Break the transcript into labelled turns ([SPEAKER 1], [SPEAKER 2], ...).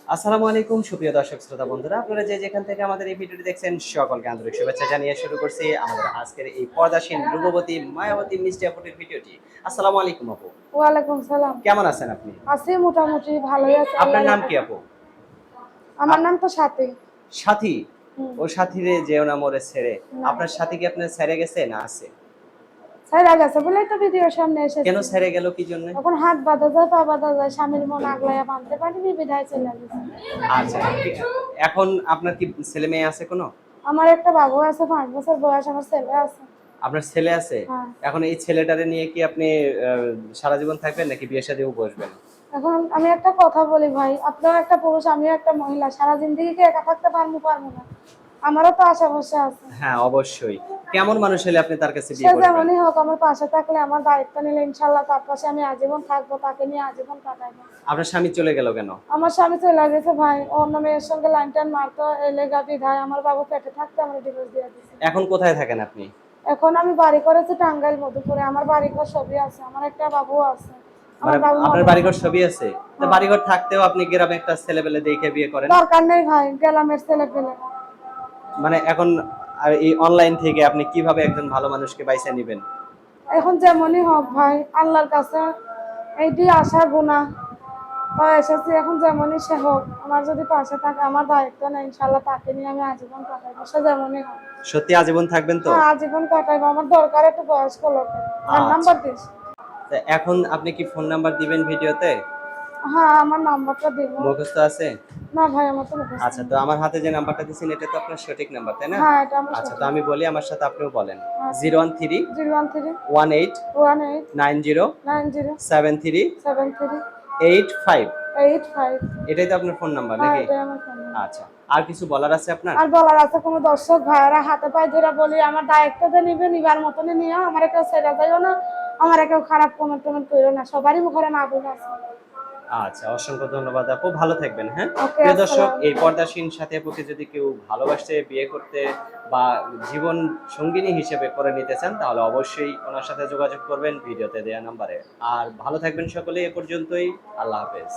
[SPEAKER 1] আসসালামু আলাইকুম সুপ্রিয় দর্শক শ্রোতা বন্ধুরা, আপনারা যে যেখান থেকে আমাদের এই ভিডিওটি দেখছেন সকলকে আন্তরিক শুভেচ্ছা জানিয়ে শুরু করছি আমাদের আজকের এই পর্দাসীন রূপবতী মায়াবতী মিষ্টি আপুটির ভিডিওটি। আসসালামু আলাইকুম আপু,
[SPEAKER 2] ওয়ালাইকুম সালাম।
[SPEAKER 1] কেমন আছেন আপনি?
[SPEAKER 2] আছি মোটামুটি ভালোই আছি
[SPEAKER 1] আপনার
[SPEAKER 2] আল্লাহর
[SPEAKER 1] নাম কি
[SPEAKER 2] রহমতে।
[SPEAKER 1] আপু?
[SPEAKER 2] আমার
[SPEAKER 1] আপ-
[SPEAKER 2] নাম তো সাথী।
[SPEAKER 1] সাথী?
[SPEAKER 2] হুম।
[SPEAKER 1] ও সাথী রে যেও না মোরে ছেড়ে।
[SPEAKER 2] না,
[SPEAKER 1] আপনার সাথী কি আপনার ছেড়ে গেছে না আছে?
[SPEAKER 2] ছাইড়া গেছে বলেই তো ভিডিওর সামনে
[SPEAKER 1] কেন
[SPEAKER 2] এসেছি।
[SPEAKER 1] ছেড়ে গেল কি জন্য?
[SPEAKER 2] এখন হাত বাঁধা যায় পা বাঁধা যায়, স্বামীর মন আগলাইয়া বাঁধতে পারিনি বিধায় চলে গেছে।
[SPEAKER 1] আচ্ছা, এখন আপনার কি ছেলে মেয়ে আছে কোনো?
[SPEAKER 2] আমার একটা বাবু আছে, 5 বছর বয়স, আমার ছেলে আছে।
[SPEAKER 1] আপনার ছেলে আছে?
[SPEAKER 2] হ্যাঁ।
[SPEAKER 1] এখন এই ছেলেটারে নিয়ে কি আপনি সারা জীবন থাকবেন নাকি বিয়ে শাদীও বসবেন?
[SPEAKER 2] এখন আমি একটা কথা বলি ভাই, আপনিও একটা পুরুষ আমিও একটা মহিলা, সারা জিন্দগি কি একা থাকতে পারবো পারবো না? আমারও তো আশা ভরসা আছে।
[SPEAKER 1] হ্যাঁ, অবশ্যই। কেমন মানুষ হলে আপনি তার কাছে
[SPEAKER 2] সে
[SPEAKER 1] বিয়ে করবেন?
[SPEAKER 2] যেমনই হোক আমার পাশে থাকলে, আমার দায়িত্ব নিলে ইনশাল্লাহ তার পাশে আমি আজীবন থাকবো, তাকে নিয়ে আজীবন কাটাবো।
[SPEAKER 1] আপনার স্বামী চলে গেল কেন?
[SPEAKER 2] আমার স্বামী চলে গেছে ভাই, অন্য মেয়ের সঙ্গে লাইন টাইন মারতো, এই লেগা বিধায় আমার বাবু পেটে থাকতে আমার ডিভোর্স দিয়ে দিয়েছে।
[SPEAKER 1] এখন কোথায় থাকেন আপনি?
[SPEAKER 2] এখন আমি বাড়ি করেছি টাঙ্গাইল মধুপুরে, আমার বাড়িঘর সবই আছে, আমার একটা বাবু আছে। আমার
[SPEAKER 1] মানে
[SPEAKER 2] বাবু
[SPEAKER 1] আপনার
[SPEAKER 2] মনে
[SPEAKER 1] বাড়িঘর সবই আছে? তো
[SPEAKER 2] হ্যাঁ।
[SPEAKER 1] বাড়িঘর থাকতেও আপনি গ্রামে একটা ছেলেপেলে দেখে বিয়ে করেন?
[SPEAKER 2] দরকার নেই ভাই গেলামের ছেলে পেলে।
[SPEAKER 1] মানে এখন এই অনলাইন থেকে আপনি কিভাবে একজন ভালো মানুষকে বাইছে নিবেন?
[SPEAKER 2] এখন যেমনই হোক ভাই, আল্লাহর কাছে এইটি আশা গুণা তো এসেছি, এখন যেমনই সে হোক, আমার যদি পাশে থাকে, আমার দায়িত্ব নেই, ইনশাল্লাহ তাকে নিয়ে আমি আজীবন কাটাইবো, সে যেমনই হোক।
[SPEAKER 1] সত্যি আজীবন থাকবেন তো?
[SPEAKER 2] হ্যাঁ আজীবন কাটাইবো, আমার দরকার একটু বয়স্ক লোকের। আর
[SPEAKER 1] আচ্ছা,
[SPEAKER 2] নাম্বার দিস।
[SPEAKER 1] তো এখন আপনি কি ফোন নাম্বার দিবেন ভিডিওতে?
[SPEAKER 2] হ্যাঁ আমার নাম্বারটা দিব।
[SPEAKER 1] মুখস্থ আছে?
[SPEAKER 2] না ভাই আমার তো মুখস্থ
[SPEAKER 1] আচ্ছা,
[SPEAKER 2] নেই।
[SPEAKER 1] তো আমার হাতে যে নাম্বারটা দিচ্ছেন এটা তো আপনার সঠিক নাম্বার, তাই না?
[SPEAKER 2] হ্যাঁ এটা আমার
[SPEAKER 1] আচ্ছা, তো
[SPEAKER 2] সঠিক।
[SPEAKER 1] আমি বলি, আমার সাথে আপনিও বলেন।
[SPEAKER 2] আচ্ছা।
[SPEAKER 1] 013
[SPEAKER 2] 013
[SPEAKER 1] 18
[SPEAKER 2] 18
[SPEAKER 1] 90
[SPEAKER 2] 90
[SPEAKER 1] 73
[SPEAKER 2] 73
[SPEAKER 1] 85।
[SPEAKER 2] 85।
[SPEAKER 1] এটাই তো আপনার ফোন নাম্বার
[SPEAKER 2] হ্যাঁ
[SPEAKER 1] নাকি?
[SPEAKER 2] এটাই আমার ফোন নাম্বার।
[SPEAKER 1] আচ্ছা, আর কিছু বলার আছে আপনার?
[SPEAKER 2] আর বলার আছে, কোনো দর্শক ভাইয়েরা হাতে পায়ে ধরে বলি, আমার দায়িত্ব যে নিবে নিবার মতনই নিও, আমার কেউ ছেড়ে যাইও না, আমার কেউ খারাপ কমেন্ট টমেন্ট করিও না, সবারই মুখে মা বোন আছে।
[SPEAKER 1] আচ্ছা, অসংখ্য ধন্যবাদ আপু, ভালো থাকবেন। হ্যাঁ,
[SPEAKER 2] ওকে
[SPEAKER 1] প্রিয় দর্শক,
[SPEAKER 2] আসসালাম।
[SPEAKER 1] এই পর্দাসীন সাথী আপুকে যদি কেউ ভালোবাসতে বিয়ে করতে বা জীবন সঙ্গিনী হিসেবে করে নিতে চান তাহলে অবশ্যই ওনার সাথে যোগাযোগ করবেন ভিডিওতে দেওয়া নাম্বারে। আর ভালো থাকবেন সকলে, এ পর্যন্তই। আল্লাহ হাফেজ।